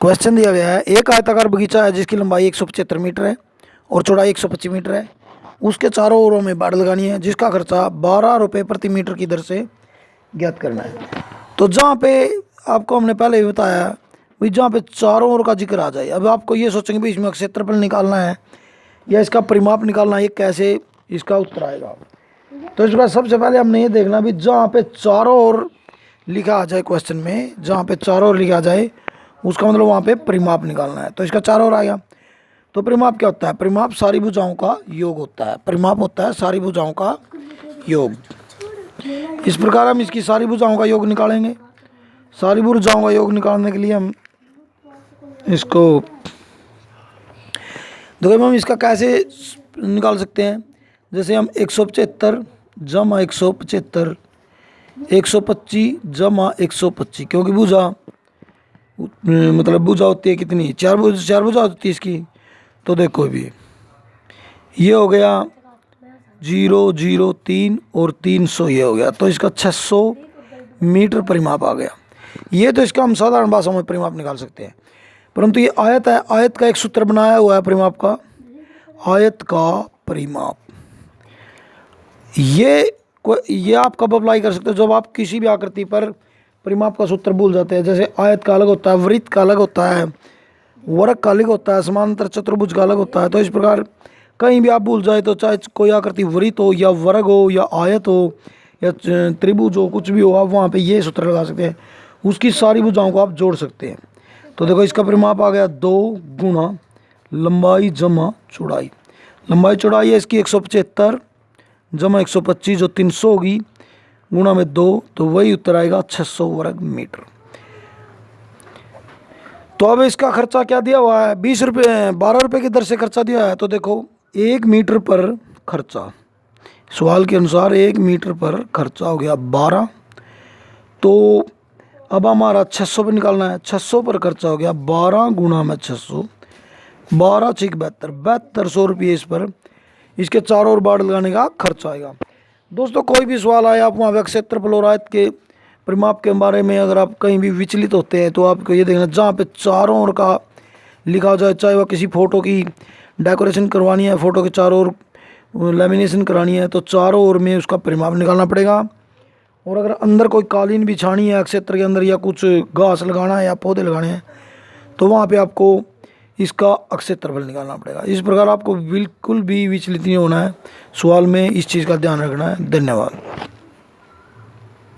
Question दिया गया है, एक आयताकार बगीचा है जिसकी लंबाई 175 मीटर है और चौड़ाई 125 मीटर है। उसके चारों ओरों में बाड़ लगानी है जिसका खर्चा 12 रुपये प्रति मीटर की दर से ज्ञात करना है। तो जहाँ पे आपको हमने पहले ही बताया भाई, जहाँ पे चारों ओर का जिक्र आ जाए, अब आपको ये सोचेंगे भाई इसमें क्षेत्रफल निकालना है या इसका परिमाप निकालना है, ये कैसे इसका उत्तर आएगा। तो इस बार सबसे पहले हमने ये देखना भी जहाँ पे चारों ओर लिखा आ जाए, क्वेश्चन में जहाँ पे चारों ओर लिखा आ जाए उसका मतलब वहाँ पे परिमाप निकालना है। तो इसका चारों ओर आ गया। तो परिमाप क्या होता है? परिमाप सारी भुजाओं का योग होता है। परिमाप होता है सारी भुजाओं का योग। इस प्रकार हम इसकी सारी भुजाओं का योग निकालेंगे। सारी भुजाओं का योग निकालने के लिए हम इसको देखो, हम इसका कैसे निकाल सकते हैं। जैसे हम 175 जमा 175, 125 जमा 125, क्योंकि भुजा मतलब भुजा होती है कितनी, चार भुजा होती है इसकी। तो देखो भी ये हो गया 0 0 3 और 300, ये हो गया। तो इसका 600 मीटर परिमाप आ गया। ये तो इसका हम साधारण भाषा में परिमाप निकाल सकते हैं। परंतु ये आयत है, आयत का एक सूत्र बनाया हुआ है परिमाप का, आयत का परिमाप। ये आप कब अप्लाई कर सकते हो? जब आप किसी भी आकृति पर परिमाप का सूत्र भूल जाते हैं। जैसे आयत का अलग होता है, वृत्त का अलग होता है, वर्ग का अलग होता है, समांतर चतुर्भुज का अलग होता है। तो इस प्रकार कहीं भी आप भूल जाए तो चाहे कोई आकृति वृत्त हो या वर्ग हो या आयत हो या त्रिभुज हो, कुछ भी हो, आप वहाँ पे ये सूत्र लगा सकते हैं। उसकी सारी भुजाओं को आप जोड़ सकते हैं। तो देखो इसका परिमाप आ गया 2 गुणा लंबाई जमा चौड़ाई। लंबाई चौड़ाई है इसकी 175 जमा 125 जो 300 होगी, गुणा में 2, तो वही उत्तर आएगा 600 वर्ग मीटर। तो अब इसका खर्चा क्या दिया हुआ है? 20 रुपये 12 रुपये की दर से खर्चा दिया है। तो देखो 1 मीटर पर खर्चा, सवाल के अनुसार 1 मीटर पर खर्चा हो गया 12। तो अब हमारा 600 पर निकालना है। 600 पर खर्चा हो गया 12 गुणा में 600, 12 6 72, 7200 रुपये इस पर इसके चारों ओर बाड़ लगाने का खर्चा आएगा। दोस्तों कोई भी सवाल आए, आप वहाँ क्षेत्रफल और आयत के परिमाप के बारे में अगर आप कहीं भी विचलित होते हैं तो आपको ये देखना, जहाँ पे चारों ओर का लिखा हो जाए, चाहे वह किसी फ़ोटो की डेकोरेशन करवानी है, फ़ोटो के चारों ओर लेमिनेशन करानी है, तो चारों ओर में उसका परिमाप निकालना पड़ेगा। और अगर अंदर कोई कालीन बिछानी है क्षेत्र के अंदर या कुछ घास लगाना है या पौधे लगाने हैं, तो वहाँ पे आपको इसका क्षेत्रफल निकालना पड़ेगा। इस प्रकार आपको बिल्कुल भी विचलित नहीं होना है। सवाल में इस चीज़ का ध्यान रखना है। धन्यवाद।